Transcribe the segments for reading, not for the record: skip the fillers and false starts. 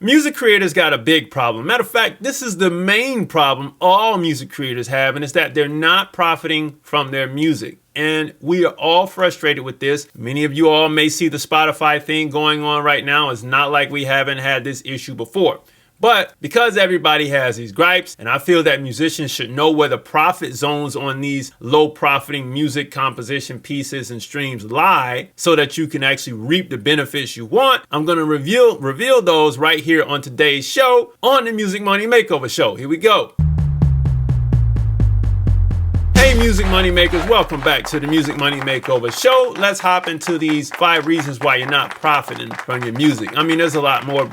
Music creators got a big problem. Matter of fact, this is the main problem all music creators have, and it's that they're not profiting from their music. And we are all frustrated with this. Many of you all may see the Spotify thing going on right now. It's not like we haven't had this issue before. But because everybody has these gripes, and I feel that musicians should know where the profit zones on these low profiting music composition pieces and streams lie so that you can actually reap the benefits you want, I'm going to reveal those right here on today's show on the Music Money Makeover Show. Here we go. Hey music money makers, welcome back to the Music Money Makeover Show. Let's hop into these 5 reasons why you're not profiting from your music. I mean, there's a lot more,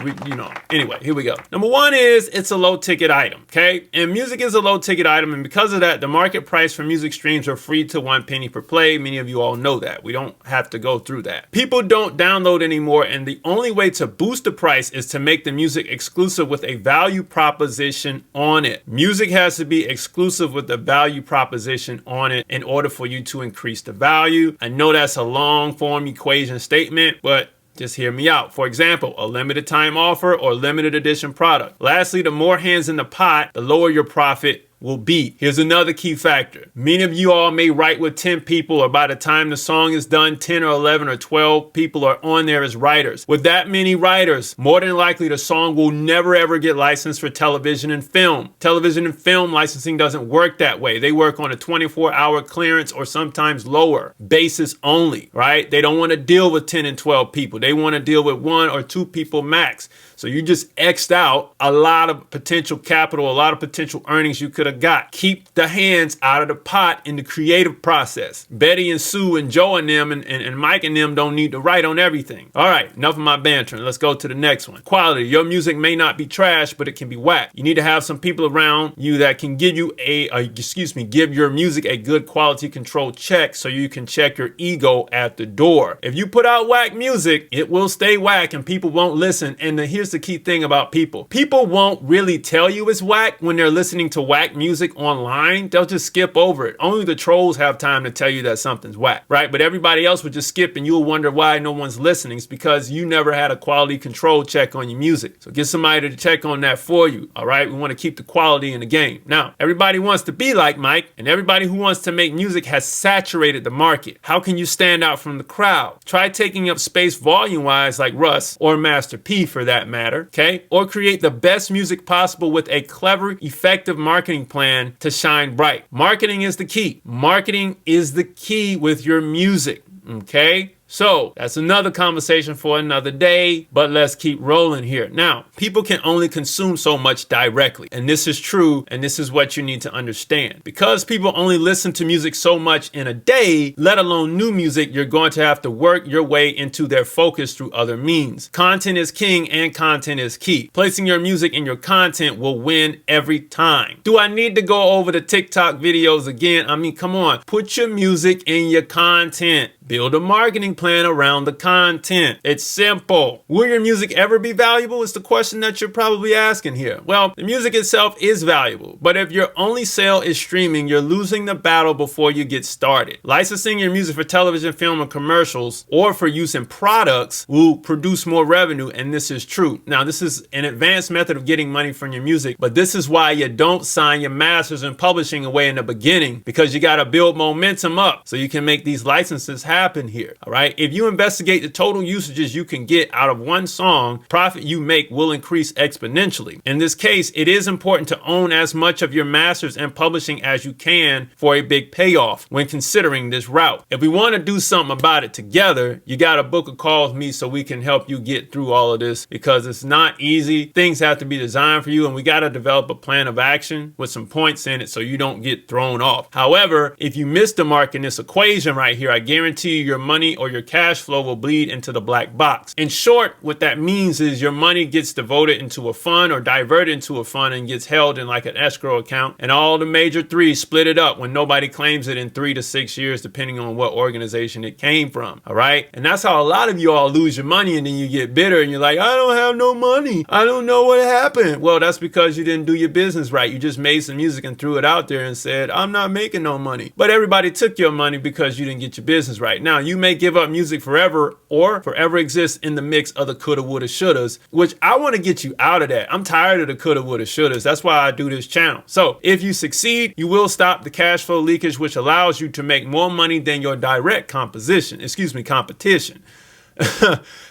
Anyway, here we go. Number 1 is it's a low ticket item, okay? And music is a low ticket item, and because of that, the market price for music streams are free to 1 penny per play. Many of you all know that. We don't have to go through that. People don't download anymore, and the only way to boost the price is to make the music exclusive with a value proposition on it. Music has to be exclusive with a value proposition on it in order for you to increase the value. I know that's a long form equation statement, but just hear me out. For example, a limited time offer or limited edition product. Lastly, the more hands in the pot, the lower your profit will be. Here's another key factor. Many of you all may write with 10 people, or by the time the song is done, 10 or 11 or 12 people are on there as writers. With that many writers, more than likely the song will never ever get licensed for television and film. Television and film licensing doesn't work that way. They work on a 24-hour clearance or sometimes lower basis only, right? They don't want to deal with 10 and 12 people. They want to deal with 1 or 2 people max. So you just X'd out a lot of potential capital, a lot of potential earnings you could have got. Keep the hands out of the pot in the creative process. Betty and Sue and Joe and them and Mike and them don't need to write on everything. All right, enough of my bantering. Let's go to the next one. Quality. Your music may not be trash, but it can be whack. You need to have some people around you that can give you give your music a good quality control check so you can check your ego at the door. If you put out whack music, it will stay whack and people won't listen. And here's the key thing about people. People won't really tell you it's whack when they're listening to whack music online. They'll just skip over it. Only the trolls have time to tell you that something's whack, right? But everybody else would just skip and you'll wonder why no one's listening. It's because you never had a quality control check on your music. So get somebody to check on that for you, all right? We want to keep the quality in the game. Now, everybody wants to be like Mike, and everybody who wants to make music has saturated the market. How can you stand out from the crowd? Try taking up space volume-wise like Russ or Master P for that matter, okay? Or create the best music possible with a clever, effective marketing plan to shine bright. Marketing is the key. Marketing is the key with your music, okay? So that's another conversation for another day, but let's keep rolling here. Now, people can only consume so much directly, and this is true, and this is what you need to understand. Because people only listen to music so much in a day, let alone new music, you're going to have to work your way into their focus through other means. Content is king and content is key. Placing your music in your content will win every time. Do I need to go over the TikTok videos again? I mean, come on. Put your music in your content. Build a marketing plan around the content. It's simple. Will your music ever be valuable is the question that you're probably asking here. Well, the music itself is valuable, but if your only sale is streaming, you're losing the battle before you get started. Licensing your music for television, film, and commercials, or for use in products will produce more revenue, and this is true. Now, this is an advanced method of getting money from your music, but this is why you don't sign your masters and publishing away in the beginning, because you got to build momentum up so you can make these licenses happen here. All right. If you investigate the total usages you can get out of one song, profit you make will increase exponentially. In this case, it is important to own as much of your masters and publishing as you can for a big payoff when considering this route. If we want to do something about it together, you got to book a call with me so we can help you get through all of this, because it's not easy. Things have to be designed for you, and we got to develop a plan of action with some points in it so you don't get thrown off. However, if you miss the mark in this equation right here, I guarantee your money or your cash flow will bleed into the black box. In short, what that means is your money gets devoted into a fund or diverted into a fund and gets held in like an escrow account, and all the major threes split it up when nobody claims it in 3 to 6 years, depending on what organization it came from. All right. And that's how a lot of you all lose your money, and then you get bitter and you're like, I don't have no money. I don't know what happened. Well, that's because you didn't do your business right. You just made some music and threw it out there and said, I'm not making no money. But everybody took your money because you didn't get your business right. Now, you may give up enjoy music forever or forever exist in the mix of the coulda, woulda, shouldas, which I want to get you out of that. I'm tired of the coulda, woulda, shouldas. That's why I do this channel. So if you succeed, you will stop the cash flow leakage, which allows you to make more money than your direct competition.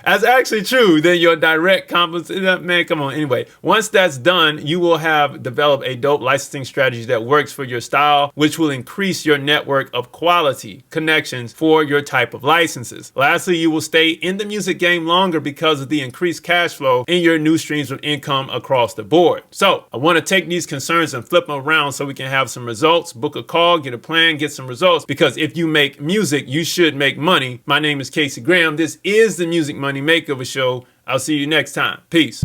That's actually true. Then your direct competition, man, come on. Anyway, once that's done, you will have developed a dope licensing strategy that works for your style, which will increase your network of quality connections for your type of licenses. Lastly, you will stay in the music game longer because of the increased cash flow in your new streams of income across the board. So I want to take these concerns and flip them around so we can have some results. Book a call, get a plan, get some results, because if you make music, you should make money. My name is Casey Graham. This is the Music Money Makeover Show. I'll see you next time. Peace.